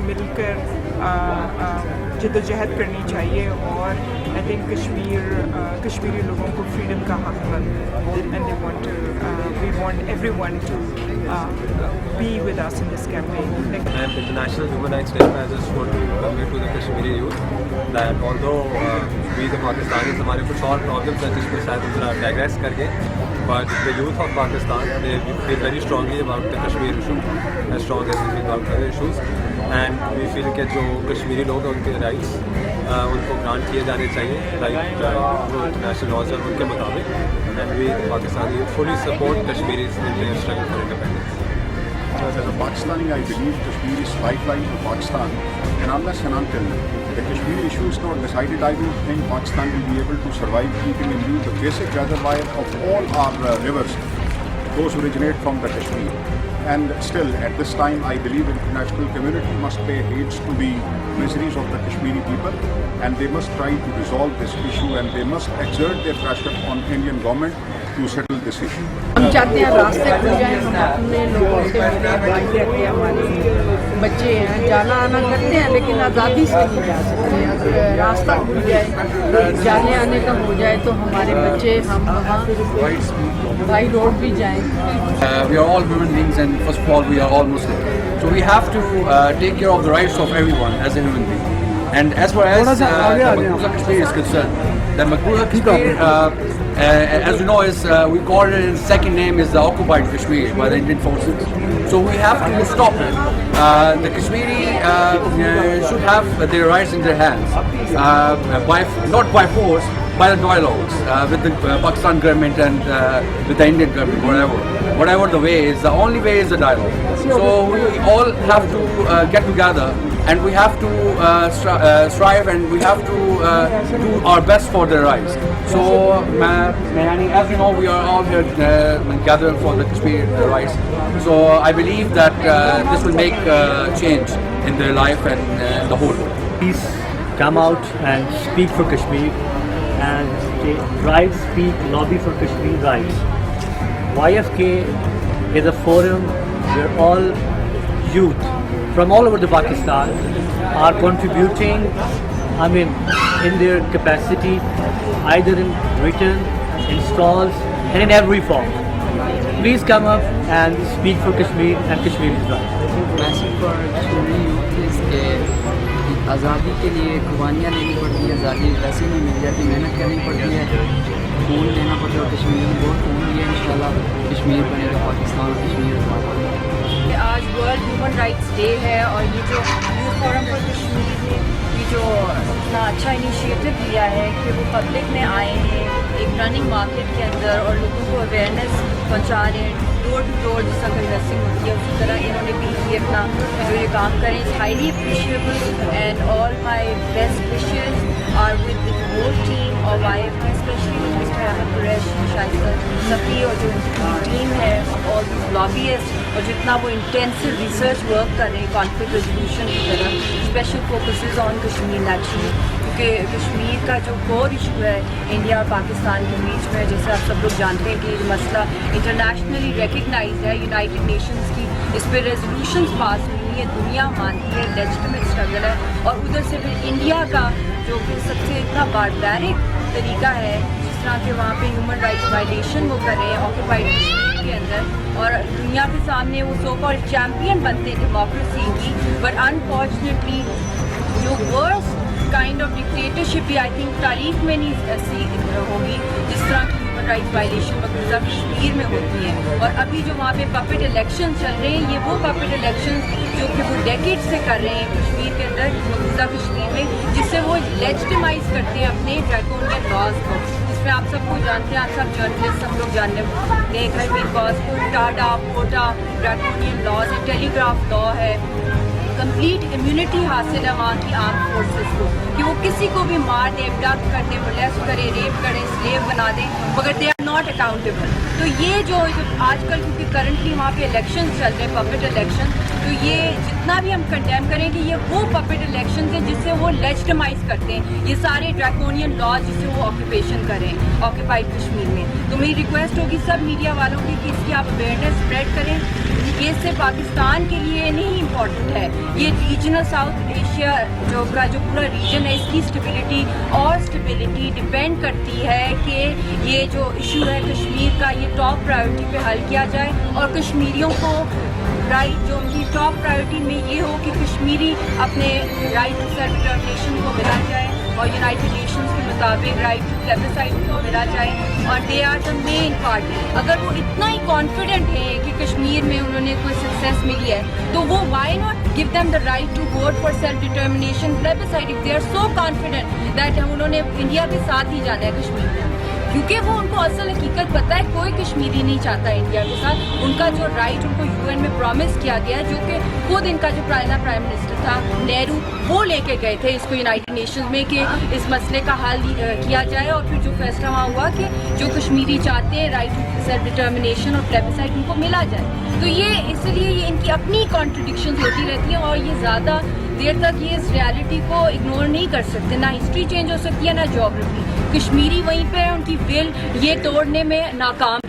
مل کر جدوجہد کرنی چاہیے اور آئی تھنک کشمیری لوگوں کو فریڈم کا حق بنتا ہے and we want everyone to be with us in this campaign. And International Human Rights Day, I just want to convey to the Kashmiri youth that although we the Pakistanis ہمارے کچھ اور problems ہیں جس پہ شاید ہم ذرا digress کر گئے, but the youth of Pakistan they feel very strongly about the Kashmir issue, as strong as we feel about other issues, and we feel کہ جو کشمیری لوگ ہیں ان کے رائٹس ان کو گرانٹ کیے جانے چاہیے لائک جو انٹرنیشنل لاز ہیں ان کے مطابق, and we Pakistani fully support Kashmiris in their struggle for independence. As a Pakistani, I believe Kashmir is lifeline to Pakistan, and unless and until the Kashmir issue is not decided, I don't think Pakistan will be able to survive keeping in view the basic reservoir of all our rivers. Those originate from the Kashmir. And still, at this time, I believe the international community must pay heed to the miseries of the Kashmiri people, and they must try to resolve this issue, and they must exert their pressure on Indian government to settle this issue. ہم چاہتے ہیں راستے کھل جائیں, ہم اپنے لوگوں سے ملیں, بھائی رہتے ہیں, ہمارے بچے ہیں, جانا آنا کرتے ہیں لیکن آزادی سے نہیں جا سکتے. اگر راستہ کھل جائے, جانے آنے کا ہو جائے تو ہمارے بچے ہم وہاں بائی روڈ بھی جائیں. We are all human beings, and first of all we are all Muslim, so we have to take care of the rights of everyone as a human being. And as far as the Maqbooza Kashmir is concerned, the Maqbooza Kashmir, as you know, is we call it, its second name is the occupied Kashmir by the Indian forces. So we have to stop it. The Kashmiri should have their rights in their hands, not by force, by the dialogues with the Pakistan government and with the Indian government, whatever the way is. The only way is the dialogue. So we all have to get together, and we have to strive, and we have to do our best for their rights. So as you know, we are all here gathered for the Kashmir rights. So I believe that this will make change in their life and the whole world. Please come out and speak for Kashmir and speak, lobby for Kashmir rights. YFK is a forum where all youth from all over the Pakistan are contributing, in their capacity, either in written, in stalls, and in every form. Please come up and speak for Kashmir and Kashmiri's rights. Message for Kashmiri youth is کہ آزادی کے لیے قربانیاں لینی پڑتی ہیں, آزادی ویسے نہیں مل جاتی, محنت کرنی پڑتی ہے, خون لینا پڑتا ہے, اور کشمیر میں بہت خون بھی ہے. انشاءاللہ کشمیر بنے گا پاکستان, اور کشمیر ہمارا. آج ورلڈ ہیومن رائٹس ڈے ہے, اور یہ جو یوتھ فورم فار کشمیر نے یہ جو اتنا اچھا انیشیٹو لیا ہے کہ وہ پبلک میں آئے ہیں ایک رننگ مارکیٹ کے اندر, اور لوگوں کو اویئرنیس پہنچا رہے ہیں ڈور ٹو ڈور, جس طرح کنویسنگ ہوتی ہے اسی طرح انہوں نے بھی یہ اپنا جو یہ کام کریں. It's highly appreciable, and all my best wishes are with the whole team اور YFK, especially mister Ahmed Qureshi, Shaista Safi, اور جو ٹیم ہے, اور لابیسٹ, اور جتنا وہ انٹینسو ریسرچ ورک کر رہے ہیں کانفلکٹ ریزولوشن کی طرف. Special focuses on Kashmir naturally, کیونکہ کشمیر کا جو کور ایشو ہے انڈیا اور پاکستان کے بیچ میں, جیسے آپ سب لوگ جانتے ہیں کہ یہ مسئلہ انٹرنیشنلی ریکگنائزڈ ہے یونائٹڈ نیشنز کی, اس پہ ریزولوشنز پاس ہوئی ہیں, دنیا مانتی ہے, لیجٹمیٹ اسٹرگل ہے. اور ادھر سے پھر انڈیا کا جو کہ سب سے اتنا باربیرک طریقہ ہے, جس طرح کہ وہاں پہ ہیومن رائٹس وائلیشن وہ کر رہے ہیں آکوپائڈ کشمیر کے اندر, اور دنیا کے سامنے وہ سو کالڈ چیمپئن بنتے ہیں ڈیموکریسی کی. بٹ انفارچونیٹلی جو ورسٹ کائنڈ آف ڈکٹیٹرشپ بھی آئی تھنک تاریخ میں نہیں ایسی ہوگی جس طرح کی ہیومن رائٹس وائلیشن مقبوضہ کشمیر میں ہوتی ہیں. اور ابھی جو وہاں پہ پپٹ الیکشن چل رہے ہیں, یہ وہ پپٹ الیکشن جو کہ وہ ڈیکیڈ سے کر رہے ہیں کشمیر کے اندر, مقبوضہ کشمیر میں, جس سے وہ لیجٹمائز کرتے ہیں اپنے ڈریکونین لاز کو, جس میں آپ سب کو جانتے ہیں, آپ سب جرنلسٹ سب لوگ جانتے ہیں, کشمیر کاز کو ٹاڈا کوٹا ڈریکونین لاز ہے, ٹیلی گراف لا ہے, کمپلیٹ امیونٹی حاصل ہے وہاں کی آرم فورسز کو کہ وہ کسی کو بھی مار دے, ابڈکٹ کر دے, مولیسٹ کرے, ریپ کرے, سلیو بنا دے, مگر دے آر ناٹ اکاؤنٹیبل. تو یہ جو آج کل کیونکہ کرنٹلی وہاں پہ الیکشن چل رہے ہیں, پپٹ الیکشن, تو یہ جتنا بھی ہم کنڈیم کریں کہ یہ وہ پپٹ الیکشنز ہیں جس سے وہ لیجٹمائز کرتے ہیں یہ سارے ڈریکونین لاز جس سے وہ آکوپیشن کریں آکوپائڈ کشمیر میں. تو میری ریکویسٹ ہوگی سب میڈیا والوں کی کہ اس کی آپ اویئرنیس اسپریڈ کریں, یہ صرف پاکستان کے لیے نہیں امپورٹنٹ ہے, یہ ریجنل ساؤتھ ایشیا جو پورا ریجن ہے, اس کی اسٹیبلٹی ڈپینڈ کرتی ہے کہ یہ جو ایشو ہے کشمیر کا, یہ ٹاپ پرائیورٹی پہ حل کیا جائے, اور کشمیریوں کو رائٹ جو ان کی ٹاپ پرائیورٹی میں یہ ہو کہ کشمیری اپنے رائٹ ٹو سیلف ڈٹرمنیشن کو ملا جائے, اور یونائٹڈ نیشنز کے مطابق رائٹ ٹو پلیبسائٹ کو ملا جائے, اور they are the main party. اگر وہ اتنا ہی کانفیڈنٹ ہے کہ کشمیر میں انہوں نے کوئی سکسیس ملی ہے, تو وہ why not give them the right to vote for self determination plebiscite if they are so confident that انہوں نے انڈیا کے ساتھ ہی جانا ہے کشمیر میں, کیونکہ وہ ان کو اصل حقیقت پتہ ہے, کوئی کشمیری نہیں چاہتا انڈیا کے ساتھ. ان کا جو رائٹ ان کو یو این میں پرومس کیا گیا, جو کہ خود ان کا جو پرائم منسٹر تھا نہرو, وہ لے کے گئے تھے اس کو یونائٹڈ نیشنز میں کہ اس مسئلے کا حل کیا جائے, اور پھر جو فیصلہ وہاں ہوا کہ جو کشمیری چاہتے ہیں رائٹ ٹو سیلف ڈٹرمنیشن اور پلیبسائٹ ان کو ملا جائے. تو یہ اس لیے یہ ان کی اپنی کانٹرڈکشنز ہوتی رہتی ہیں, اور یہ زیادہ دیر تک یہ اس ریالٹی کو اگنور نہیں کر سکتے. نہ ہسٹری چینج ہو سکتی ہے, نہ جیوگرافی. کشمیری وہیں پہ ان کی ول یہ توڑنے میں ناکام